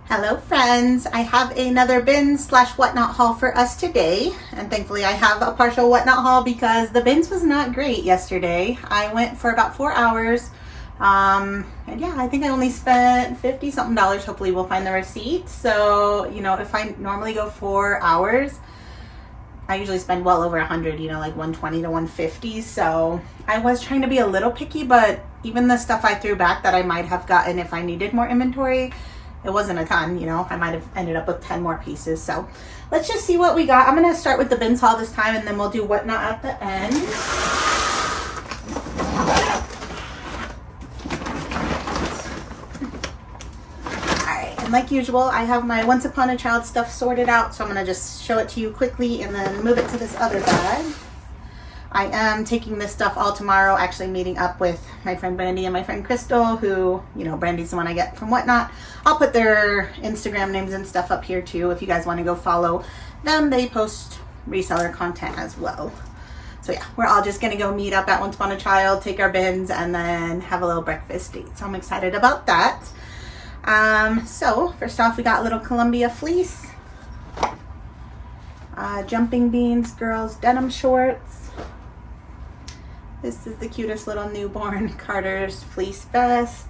Hello friends, I have another bins slash whatnot haul for us today, and thankfully I have a partial whatnot haul because the bins was not great yesterday. I went for about 4 hours, and yeah, I think I only spent $50 something. Hopefully we'll find the receipt. So, you know, if I normally go 4 hours, I usually spend well over 100, you know, like 120 to 150. So I was trying to be a little picky, but even the stuff I threw back that I might have gotten if I needed more inventory, it wasn't a ton, you know. I might have ended up with 10 more pieces. So let's just see what we got. I'm going to start with the bins haul this time, and then we'll do whatnot at the end. Alright, and like usual, I have my Once Upon a Child stuff sorted out, so I'm going to just show it to you quickly and then move it to this other bag. I am taking this stuff all tomorrow, actually meeting up with my friend Brandy and my friend Crystal, who, you know, Brandy's the one I get from Whatnot. I'll put their Instagram names and stuff up here too if you guys want to go follow them. They post reseller content as well. So yeah, we're all just going to go meet up at Once Upon a Child, take our bins, and then have a little breakfast date. So I'm excited about that. So first off, we got little Columbia fleece, Jumping Beans girls denim shorts. This is the cutest little newborn Carter's fleece vest.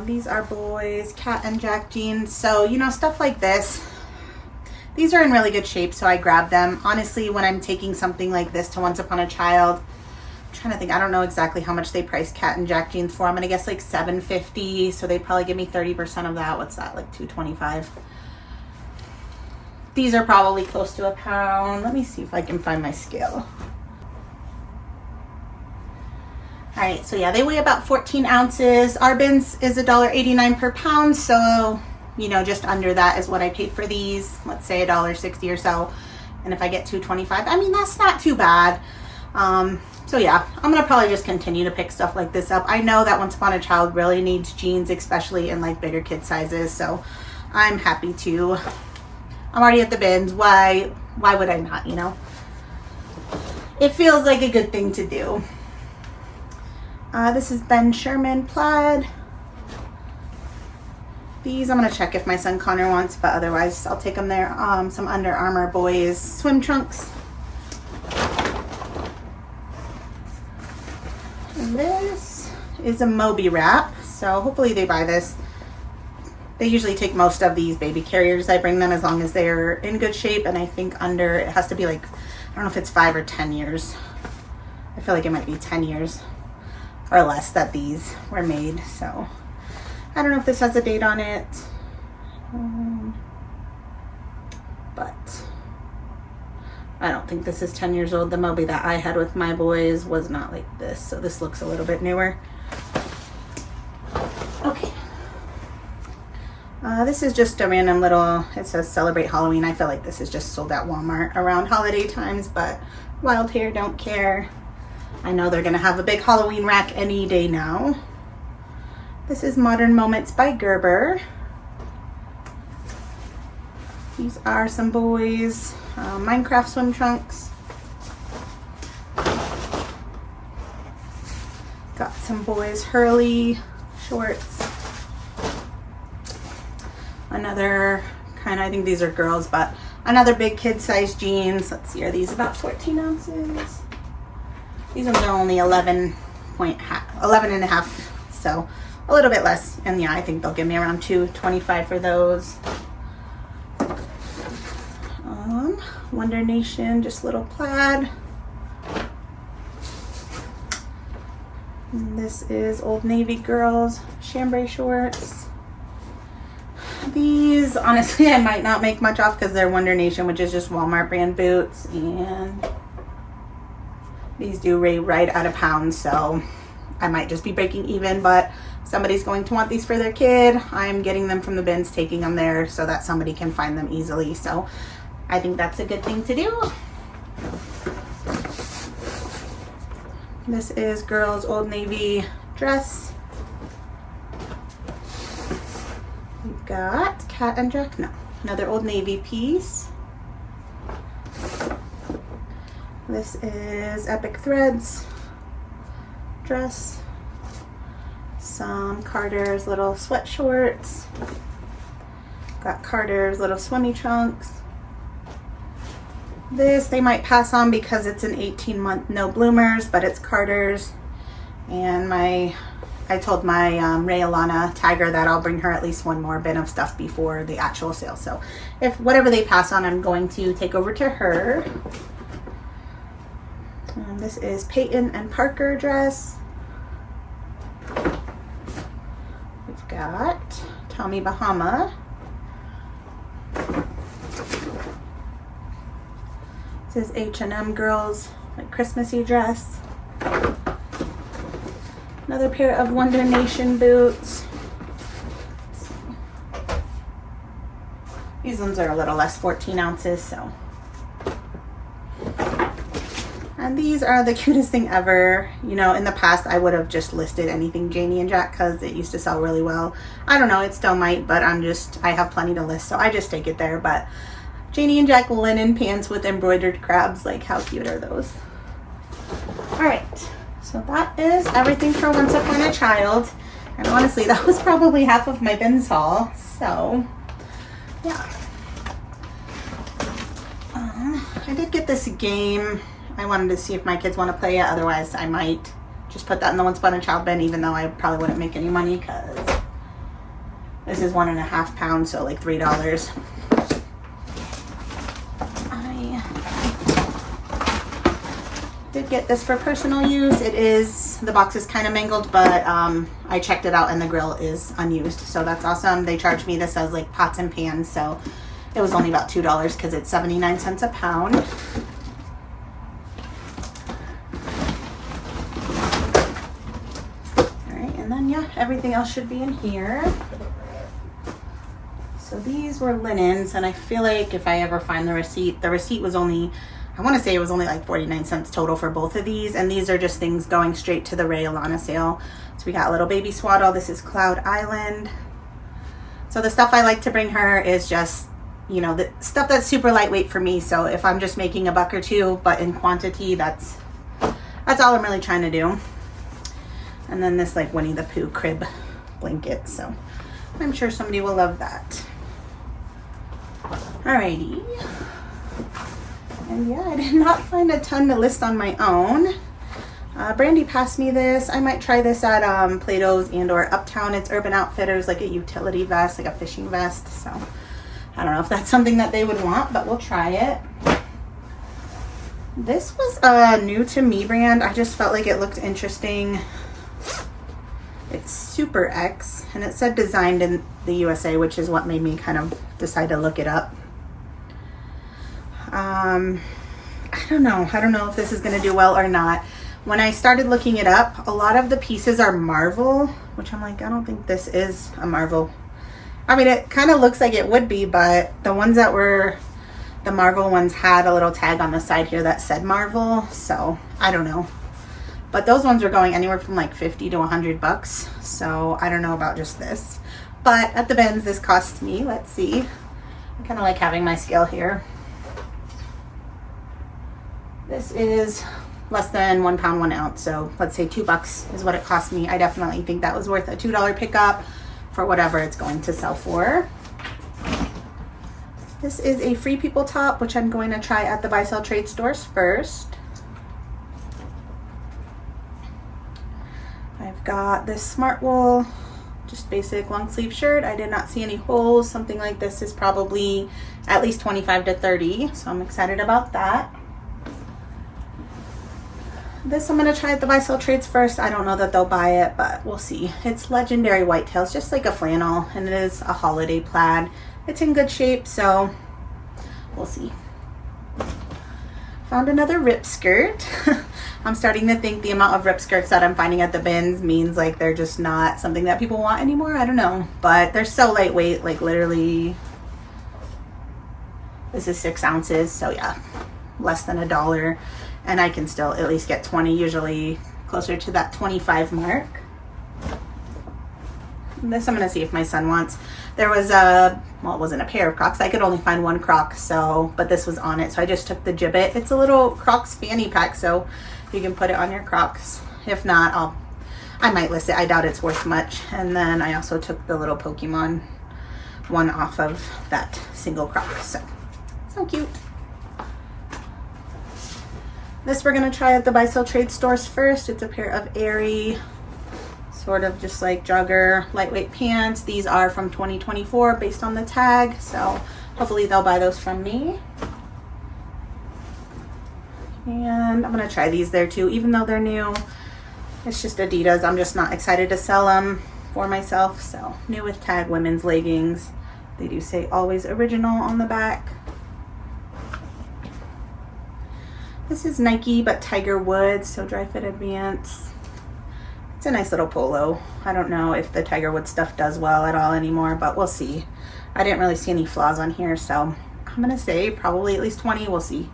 These are boys Cat and Jack jeans. So, you know, stuff like this. These are in really good shape, so I grabbed them. Honestly, when I'm taking something like this to Once Upon a Child, I'm trying to think, I don't know exactly how much they price Cat and Jack jeans for. I'm gonna guess like $7.50, so they probably give me 30% of that. What's that, like $2.25? These are probably close to £1. Let me see if I can find my scale. All right, so yeah, they weigh about 14 ounces. Our bins is $1.89 per pound, so, you know, just under that is what I paid for these. Let's say $1.60 or so. And if I get $2.25, I mean, that's not too bad. So yeah, I'm gonna probably just continue to pick stuff like this up. I know that Once Upon a Child really needs jeans, especially in like bigger kid sizes, so I'm happy to. I'm already at the bins. Why would I not, you know? It feels like a good thing to do. This is Ben Sherman plaid. These I'm going to check if my son Connor wants, but otherwise I'll take them there. Some Under Armour boys swim trunks. And this is a Moby wrap, so hopefully they buy this. They usually take most of these baby carriers. I bring them as long as they're in good shape, and I think it has to be like, I don't know if it's 5 or 10 years. I feel like it might be 10 years or less that these were made. So I don't know if this has a date on it, but I don't think this is 10 years old. The Moby that I had with my boys was not like this, so this looks a little bit newer. Okay. This is just a random little, it says Celebrate Halloween. I feel like this is just sold at Walmart around holiday times, but Wild Hair don't care. I know they're going to have a big Halloween rack any day now. This is Modern Moments by Gerber. These are some boys Minecraft swim trunks. Got some boys Hurley shorts. Another kind of, I think these are girls, but another big kid size jeans. Let's see, are these about 14 ounces? These ones are only 11 and a half, so a little bit less. And yeah, I think they'll give me around $2.25 for those. Wonder Nation, just little plaid. And this is Old Navy girls chambray shorts. These, honestly, I might not make much off because they're Wonder Nation, which is just Walmart brand boots, and these do weigh right at £1, so I might just be breaking even, but somebody's going to want these for their kid. I'm getting them from the bins, taking them there so that somebody can find them easily, so I think that's a good thing to do. This is girls Old Navy dress. We've got Cat and Jack, no, another Old Navy piece. This is Epic Threads dress. some Carter's little sweat shorts. Got Carter's little swimmy trunks. This they might pass on because it's an 18-month no bloomers, but it's Carter's. And I told my Ray Alana tagger that I'll bring her at least one more bin of stuff before the actual sale. So if whatever they pass on, I'm going to take over to her. And this is Peyton and Parker dress. We've got Tommy Bahama. This is H&M girls, like Christmassy dress. Another pair of Wonder Nation boots. These ones are a little less, 14 ounces, so. And these are the cutest thing ever. You know, in the past, I would have just listed anything Janie and Jack because it used to sell really well. I don't know, it still might, but I have plenty to list, so I just take it there. But Janie and Jack linen pants with embroidered crabs, like how cute are those? All right. So that is everything for Once Upon a Child. And honestly, that was probably half of my bins haul. So, yeah. I did get this game. I wanted to see if my kids want to play it. Otherwise, I might just put that in the Once Upon a Child bin, even though I probably wouldn't make any money because this is 1.5 pounds, so like $3. Did get this for personal use. The box is kind of mangled, but I checked it out and the grill is unused, so that's awesome. They charged me this as like pots and pans, so it was only about $2 because it's 79 cents a pound. All right, and then yeah, everything else should be in here. So these were linens, and I feel like if I ever find the receipt was only, I want to say it was only like 49 cents total for both of these. And these are just things going straight to the Ray Alana sale. So we got a little baby swaddle. This is Cloud Island. So the stuff I like to bring her is just, you know, the stuff that's super lightweight for me. So if I'm just making a buck or two, but in quantity, that's all I'm really trying to do. And then this like Winnie the Pooh crib blanket. So I'm sure somebody will love that. Alrighty. And yeah, I did not find a ton to list on my own. Brandy passed me this. I might try this at Plato's and or Uptown. It's Urban Outfitters, like a utility vest, like a fishing vest. So I don't know if that's something that they would want, but we'll try it. This was a new to me brand. I just felt like it looked interesting. It's Super X, and it said designed in the USA, which is what made me kind of decide to look it up. I don't know if this is going to do well or not. When I started looking it up, a lot of the pieces are Marvel, which I'm like, I don't think this is a Marvel. I mean, it kind of looks like it would be, but the ones that were the Marvel ones had a little tag on the side here that said Marvel, so I don't know. But those ones were going anywhere from like 50 to 100 bucks, so I don't know about just this. But at the bins, this cost me, let's see. I kind of like having my scale here. This is less than 1 pound, 1 ounce. So let's say $2 is what it cost me. I definitely think that was worth a $2 pickup for whatever it's going to sell for. This is a Free People top, which I'm going to try at the Buy Sell Trade stores first. I've got this Smart Wool, just basic long sleeve shirt. I did not see any holes. Something like this is probably at least 25 to 30. So I'm excited about that. This I'm going to try at the Buy Sell Trades first. I don't know that they'll buy it, but we'll see. It's Legendary Whitetails, just like a flannel, and it is a holiday plaid. It's in good shape, so we'll see. Found another rip skirt. I'm starting to think the amount of rip skirts that I'm finding at the bins means like they're just not something that people want anymore. I don't know, but they're so lightweight, like literally, this is 6 ounces, so yeah, less than $1. And I can still at least get 20, usually closer to that 25 mark. This I'm gonna see if my son wants. There was well, it wasn't a pair of Crocs. I could only find one Croc, so, but this was on it. So I just took the Gibbet. It's a little Crocs fanny pack, so you can put it on your Crocs. If not, I might list it. I doubt it's worth much. And then I also took the little Pokemon one off of that single crock. So cute. This we're gonna try at the Buy Sell Trade stores first. It's a pair of Aerie, sort of just like jogger, lightweight pants. These are from 2024 based on the tag. So hopefully they'll buy those from me. And I'm gonna try these there too, even though they're new. It's just Adidas. I'm just not excited to sell them for myself. So new with tag women's leggings. They do say always original on the back. This is Nike, but Tiger Woods, so dry fit advance. It's a nice little polo. I don't know if the Tiger Woods stuff does well at all anymore, but we'll see. I didn't really see any flaws on here, so I'm gonna say probably at least 20, we'll see.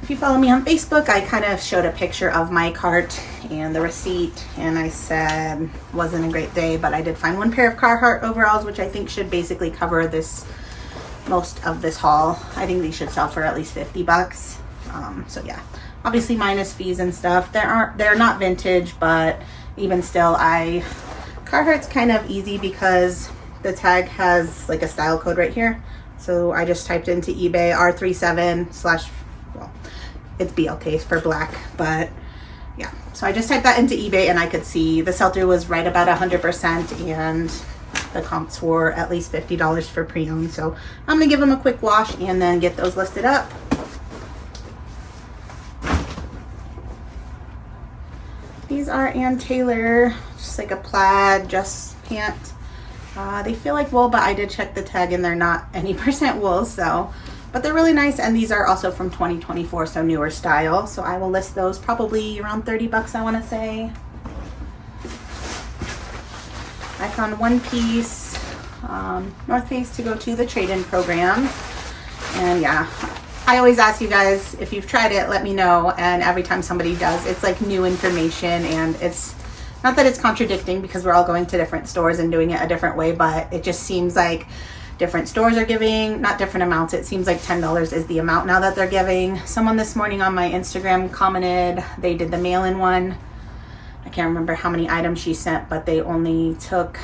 If you follow me on Facebook, I kind of showed a picture of my cart and the receipt, and I said wasn't a great day, but I did find one pair of Carhartt overalls, which I think should basically cover this most of this haul. I think these should sell for at least 50 bucks. So yeah, obviously minus fees and stuff. They're not vintage, but even still, Carhartt's kind of easy because the tag has like a style code right here. So I just typed into eBay R37/ well, it's BLK for black, but yeah. So I just typed that into eBay and I could see the sell-through was right about 100%, and the comps were at least $50 for pre-owned. So I'm gonna give them a quick wash and then get those listed up. These are Ann Taylor, just like a plaid dress pant. They feel like wool, but I did check the tag and they're not any % wool, so, but they're really nice. And these are also from 2024, so newer style. So I will list those probably around 30 bucks, I wanna say. I found one piece, North Face to go to the trade-in program. And yeah, I always ask you guys, if you've tried it, let me know. And every time somebody does, it's like new information, and it's not that it's contradicting because we're all going to different stores and doing it a different way, but it just seems like different stores are giving, not different amounts. It seems like $10 is the amount now that they're giving. Someone this morning on my Instagram commented, they did the mail-in one. I can't remember how many items she sent, but they only took,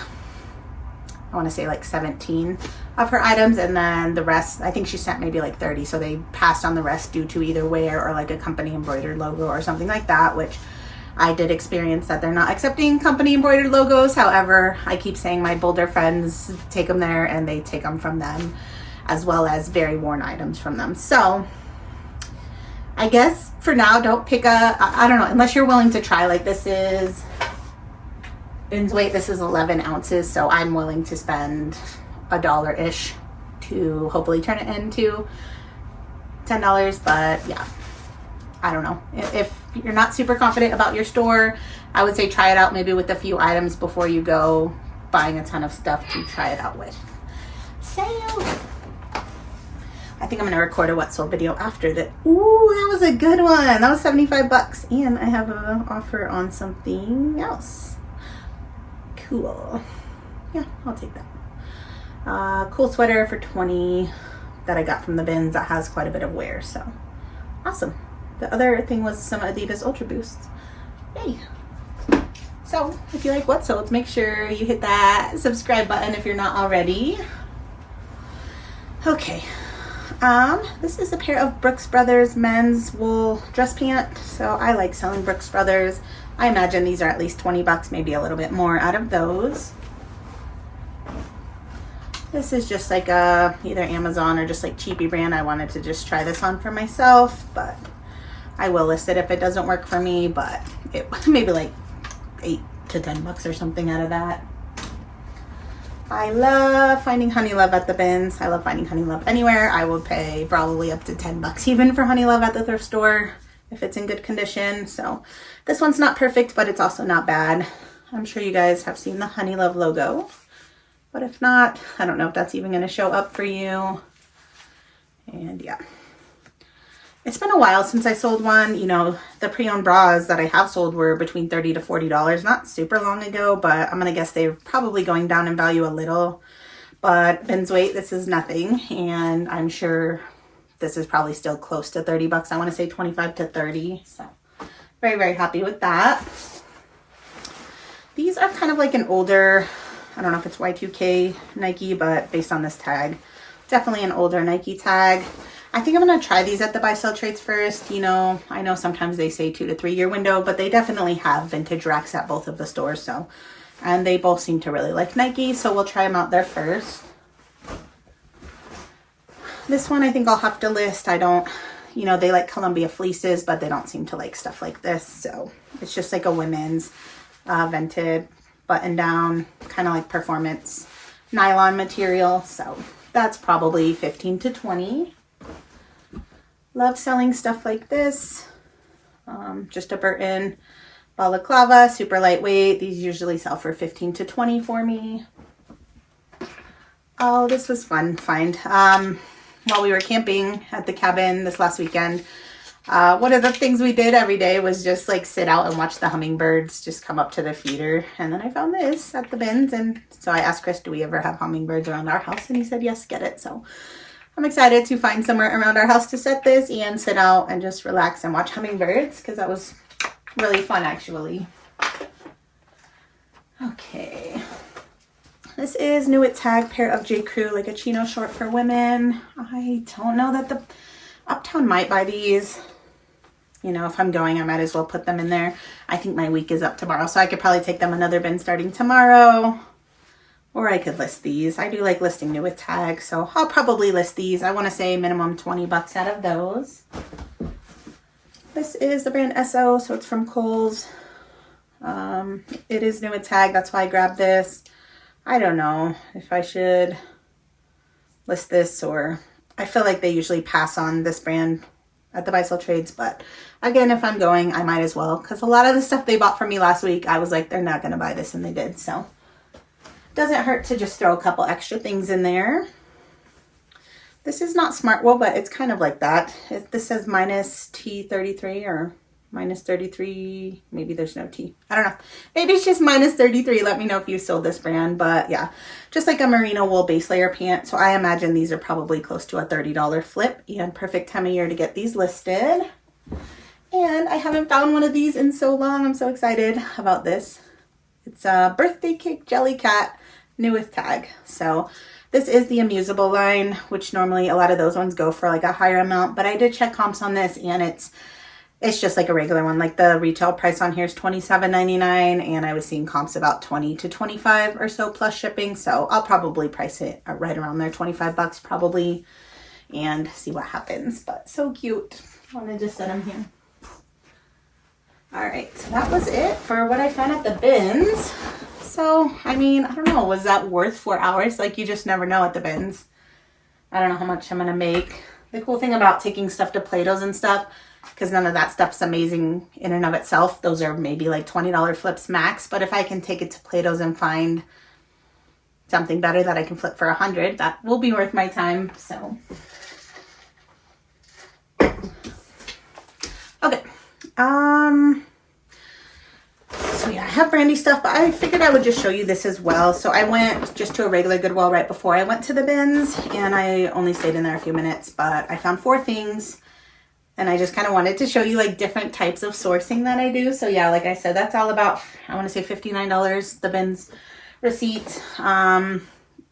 I want to say like 17 of her items, and then the rest, I think she sent maybe like 30, so they passed on the rest due to either wear or like a company embroidered logo or something like that, which I did experience that they're not accepting company embroidered logos. However, I keep saying my Boulder friends take them there and they take them from them, as well as very worn items from them. So I guess for now, don't pick I don't know, unless you're willing to try. Like this is Ben's weight, this is 11 ounces, so I'm willing to spend $1-ish to hopefully turn it into $10. But yeah, I don't know. If you're not super confident about your store, I would say try it out maybe with a few items before you go buying a ton of stuff to try it out with. Sale. I think I'm gonna record a what sold video after that. Ooh, that was a good one. That was 75 bucks. And I have an offer on something else. Cool. Yeah, I'll take that. Cool sweater for 20 that I got from the bins that has quite a bit of wear, so awesome. The other thing was some Adidas Ultra Boosts. Yay. So if you like what sold, make sure you hit that subscribe button if you're not already. Okay. This is a pair of Brooks Brothers men's wool dress pant. So I like selling Brooks Brothers. I imagine these are at least 20 bucks, maybe a little bit more out of those. This is just like a either Amazon or just like cheapy brand. I wanted to just try this on for myself, but I will list it if it doesn't work for me, but it maybe like 8 to 10 bucks or something out of that. I love finding Honey Love at the bins. I love finding Honey Love anywhere. I will pay probably up to 10 bucks even for Honey Love at the thrift store if it's in good condition. So this one's not perfect, but it's also not bad. I'm sure you guys have seen the Honey Love logo, but if not, I don't know if that's even going to show up for you. And yeah, it's been a while since I sold one. You know, the pre-owned bras that I have sold were between $30 to $40, not super long ago, but I'm going to guess they're probably going down in value a little. But Ben's weight, this is nothing. And I'm sure this is probably still close to 30 bucks. I want to say 25 to 30. So Very, very happy with that. These are kind of like an older, I don't know if it's Y2K Nike, but based on this tag, definitely an older Nike tag. I think I'm going to try these at the buy sell trades first. You know, I know sometimes they say 2 to 3 year window, but they definitely have vintage racks at both of the stores. So, and they both seem to really like Nike. So we'll try them out there first. This one, I think I'll have to list. I don't, you know, they like Columbia fleeces, but they don't seem to like stuff like this. So it's just like a women's vented button down, kind of like performance nylon material. So that's probably 15 to 20. Love selling stuff like this. Just a Burton balaclava, super lightweight. These usually sell for 15 to 20 for me. Oh, this was fun find. While we were camping at the cabin this last weekend, one of the things we did every day was just like sit out and watch the hummingbirds just come up to the feeder. And then I found this at the bins. And so I asked Chris, do we ever have hummingbirds around our house? And he said, yes, get it. So I'm excited to find somewhere around our house to set this and sit out and just relax and watch hummingbirds, because that was really fun actually. Okay. This is new at tag, pair of J. Crew, like a chino short for women. I don't know that the Uptown might buy these. You know, if I'm going, I might as well put them in there. I think my week is up tomorrow, so I could probably take them another bin starting tomorrow. Or I could list these. I do like listing new with tag, so I'll probably list these. I want to say minimum 20 bucks out of those. This is the brand SO, so it's from Kohl's. It is new with tag, that's why I grabbed this. I don't know if I should list this, or I feel like they usually pass on this brand at the buy sell trades, but again, if I'm going, I might as well, because a lot of the stuff they bought from me last week, I was like, they're not going to buy this, and they did. So doesn't hurt to just throw a couple extra things in there. This is not Smartwool, but it's kind of like that. This says minus T33 or minus 33. Maybe there's no T. I don't know. Maybe it's just minus 33. Let me know if you sold this brand. But yeah, just like a merino wool base layer pant. So I imagine these are probably close to a $30 flip, and perfect time of year to get these listed. And I haven't found one of these in so long. I'm so excited about this. It's a birthday cake jelly cat, new with tag. So this is the Amusable line, which normally a lot of those ones go for like a higher amount, but I did check comps on this, and it's just like a regular one. Like the retail price on here is $27.99, and I was seeing comps about 20 to 25 or so plus shipping. So I'll probably price it right around there, 25 bucks probably, and see what happens. But so cute. I want to just set them here. All right, so that was it for what I found at the bins. So, I mean, I don't know, was that worth 4 hours? Like, you just never know at the bins. I don't know how much I'm gonna make. The cool thing about taking stuff to Plato's and stuff, because none of that stuff's amazing in and of itself, those are maybe like $20 flips max, but if I can take it to Plato's and find something better that I can flip for $100, that will be worth my time. So okay. So yeah, I have brandy stuff, but I figured I would just show you this as well. So I went just to a regular Goodwill right before I went to the bins, and I only stayed in there a few minutes, but I found 4 things, and I just kind of wanted to show you like different types of sourcing that I do. So yeah, like I said, that's all about, I want to say $59, the bins receipt.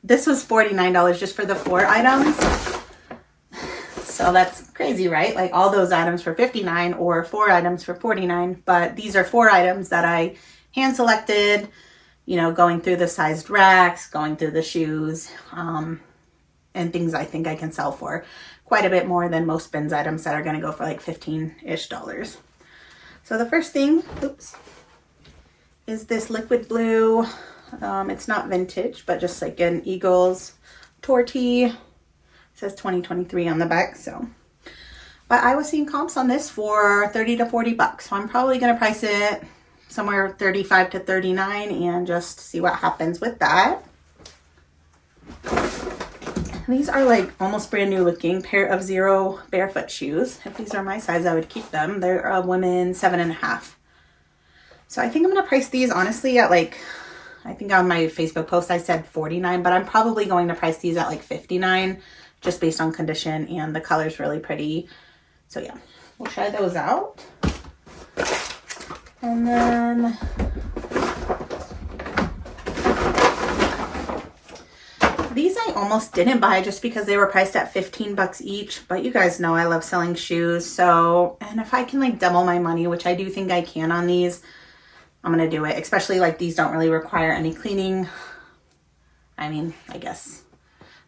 This was $49 just for the 4 items. So that's crazy, right? Like all those items for $59 or 4 items for $49. But these are 4 items that I hand selected, you know, going through the sized racks, going through the shoes, and things I think I can sell for quite a bit more than most bins items that are going to go for like $15-ish. So the first thing, oops, is this liquid blue. It's not vintage, but just like an Eagles tortee. Says 2023 on the back, so. But I was seeing comps on this for 30 to 40 bucks. So I'm probably going to price it somewhere 35 to 39 and just see what happens with that. These are like almost brand new looking pair of Zero barefoot shoes. If these are my size, I would keep them. They're a women 7.5. So I think I'm going to price these honestly at like, I think on my Facebook post I said 49, but I'm probably going to price these at like 59. Just based on condition, and the color's really pretty. So yeah, we'll try those out. And then these I almost didn't buy just because they were priced at 15 bucks each, but you guys know I love selling shoes. So, and if I can like double my money, which I do think I can on these, I'm going to do it. Especially like these don't really require any cleaning. I mean, I guess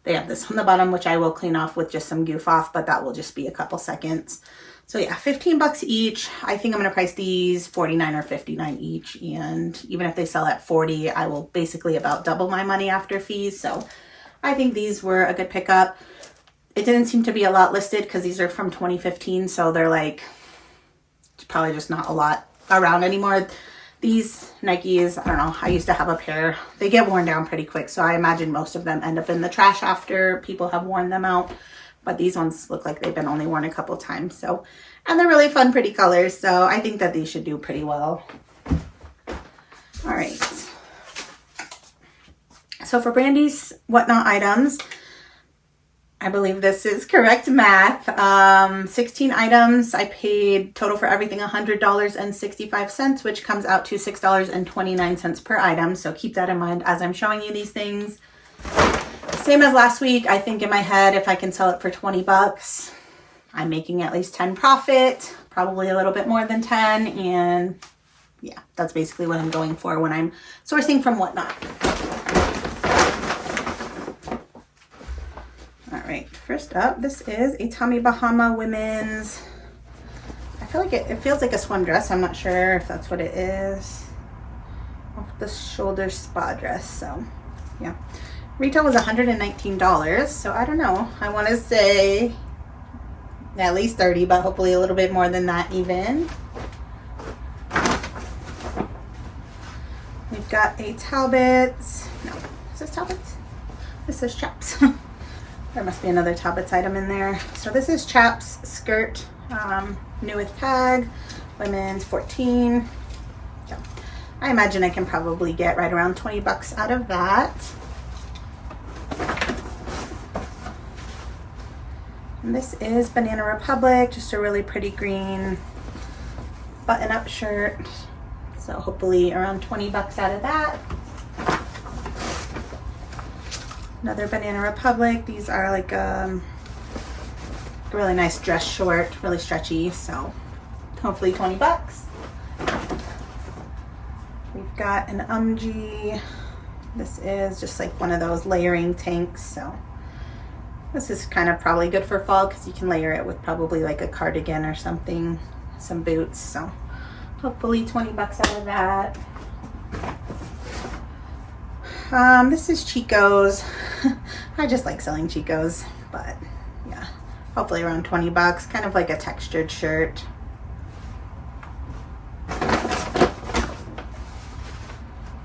they have this on the bottom, which I will clean off with just some goof off, but that will just be a couple seconds. So yeah, 15 bucks each. I think I'm going to price these 49 or 59 each. And even if they sell at 40, I will basically about double my money after fees. So I think these were a good pickup. It didn't seem to be a lot listed because these are from 2015. So they're like, it's probably just not a lot around anymore. These Nikes, I don't know, I used to have a pair. They get worn down pretty quick. So I imagine most of them end up in the trash after people have worn them out. But these ones look like they've been only worn a couple times. So, and they're really fun, pretty colors. So I think that these should do pretty well. All right. So for Brandy's Whatnot items, I believe this is correct math. 16 items. I paid total for everything $100.65, which comes out to $6.29 per item. So keep that in mind as I'm showing you these things. Same as last week, I think in my head, if I can sell it for 20 bucks, I'm making at least 10 profit, probably a little bit more than 10. And yeah, that's basically what I'm going for when I'm sourcing from Whatnot. All right, first up, this is a Tommy Bahama women's, I feel like it feels like a swim dress. I'm not sure if that's what it is. Off the shoulder spa dress, so yeah. Retail was $119, so I don't know. I want to say at least 30, but hopefully a little bit more than that even. We've got a Talbot's. No, is this Talbot's? This is Chaps. There must be another Talbot's item in there. So this is Chaps skirt, new with tag, women's 14. So I imagine I can probably get right around 20 bucks out of that. And this is Banana Republic, just a really pretty green button-up shirt. So hopefully around 20 bucks out of that. Another Banana Republic. These are like a really nice dress short, really stretchy. So hopefully 20 bucks. We've got an UMG. This is just like one of those layering tanks. So this is kind of probably good for fall because you can layer it with probably like a cardigan or something, some boots. So hopefully 20 bucks out of that. This is Chico's. I just like selling Chico's, but yeah, hopefully around 20 bucks, kind of like a textured shirt.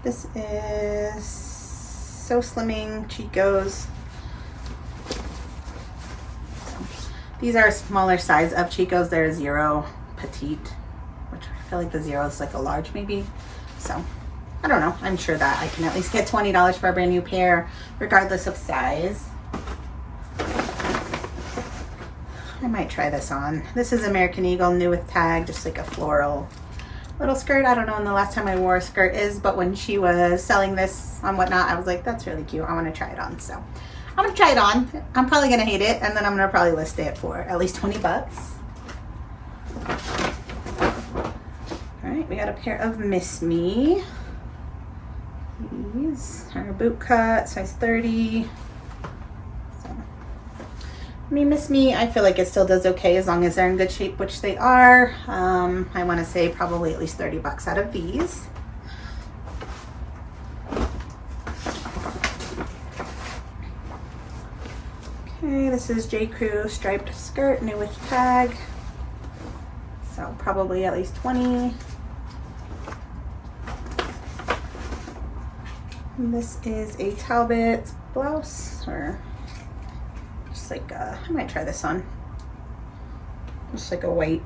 This is So Slimming Chico's. These are a smaller size of Chico's. They're a 0 petite, which I feel like the 0 is like a large maybe. So I don't know. I'm sure that I can at least get $20 for a brand new pair, regardless of size. I might try this on. This is American Eagle, new with tag, just like a floral little skirt. I don't know when the last time I wore a skirt is, but when she was selling this on Whatnot, I was like, that's really cute. I want to try it on. So I'm going to try it on. I'm probably going to hate it, and then I'm going to probably list it for at least 20 bucks. All right, we got a pair of Miss Me. These are boot cut, size 30. So, Miss Me, I feel like it still does okay as long as they're in good shape, which they are. I want to say probably at least 30 bucks out of these. Okay, this is J. Crew striped skirt, new with tag. So probably at least 20. And this is a Talbot's blouse, or just like I might try this on. Just like a white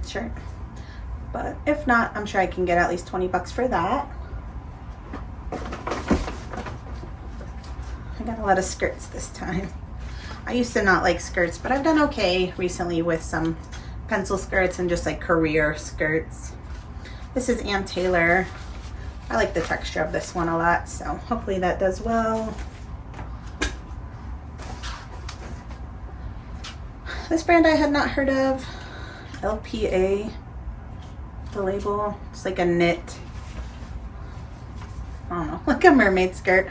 shirt. But if not, I'm sure I can get at least 20 bucks for that. I got a lot of skirts this time. I used to not like skirts, but I've done okay recently with some pencil skirts and just like career skirts. This is Ann Taylor. I like the texture of this one a lot, so hopefully that does well. This brand I had not heard of, LPA, the label. It's like a knit, I don't know, like a mermaid skirt.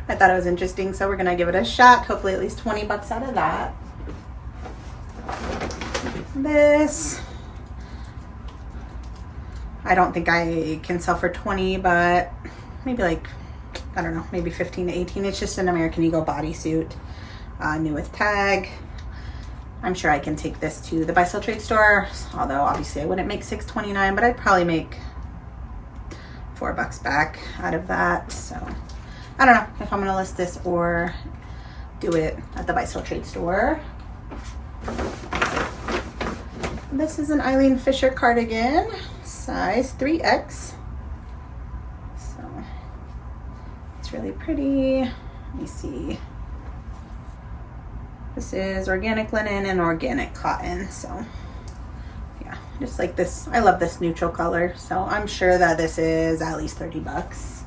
I thought it was interesting, so we're gonna give it a shot. Hopefully at least 20 bucks out of that. This, I don't think I can sell for 20, but maybe like, I don't know, maybe 15 to 18. It's just an American Eagle bodysuit, new with tag. I'm sure I can take this to the buy-sell trade store, although obviously I wouldn't make $6.29, but I'd probably make $4 back out of that. So I don't know if I'm gonna list this or do it at the buy-sell trade store. This is an Eileen Fisher cardigan, size 3X. So it's really pretty. Let me see. This is organic linen and organic cotton. So yeah, just like this. I love this neutral color. So I'm sure that this is at least 30 bucks.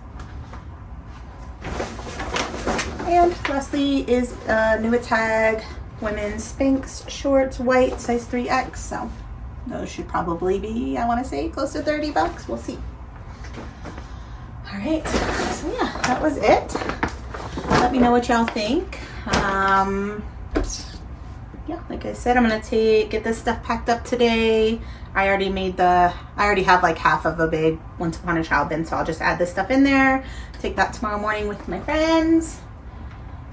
And lastly is new at tag women's Spanx shorts, white, size 3X. So those should probably be, I want to say, close to 30 bucks. We'll see. All right. So yeah, that was it. Let me know what y'all think. Yeah, like I said, I'm gonna get this stuff packed up today. I already have like half of a big Once Upon a Child bin, so I'll just add this stuff in there, take that tomorrow morning with my friends.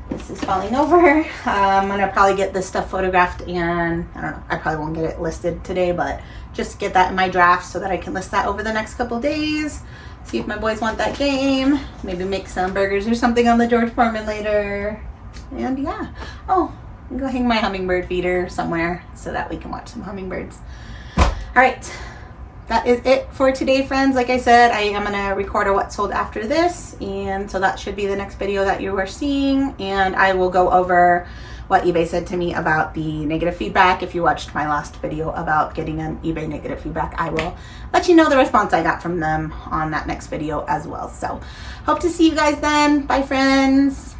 This is falling over. I'm gonna probably get this stuff photographed, and I don't know, I probably won't get it listed today, but just get that in my draft so that I can list that over the next couple days. See if my boys want that game. Maybe make some burgers or something on the George Foreman later. And yeah, oh, I'm gonna go hang my hummingbird feeder somewhere so that we can watch some hummingbirds. All right, that is it for today, friends. Like I said, I am gonna record a what sold after this, and so that should be the next video that you are seeing, and I will go over what eBay said to me about the negative feedback. If you watched my last video about getting an eBay negative feedback, I will let you know the response I got from them on that next video as well. So hope to see you guys then. Bye, friends.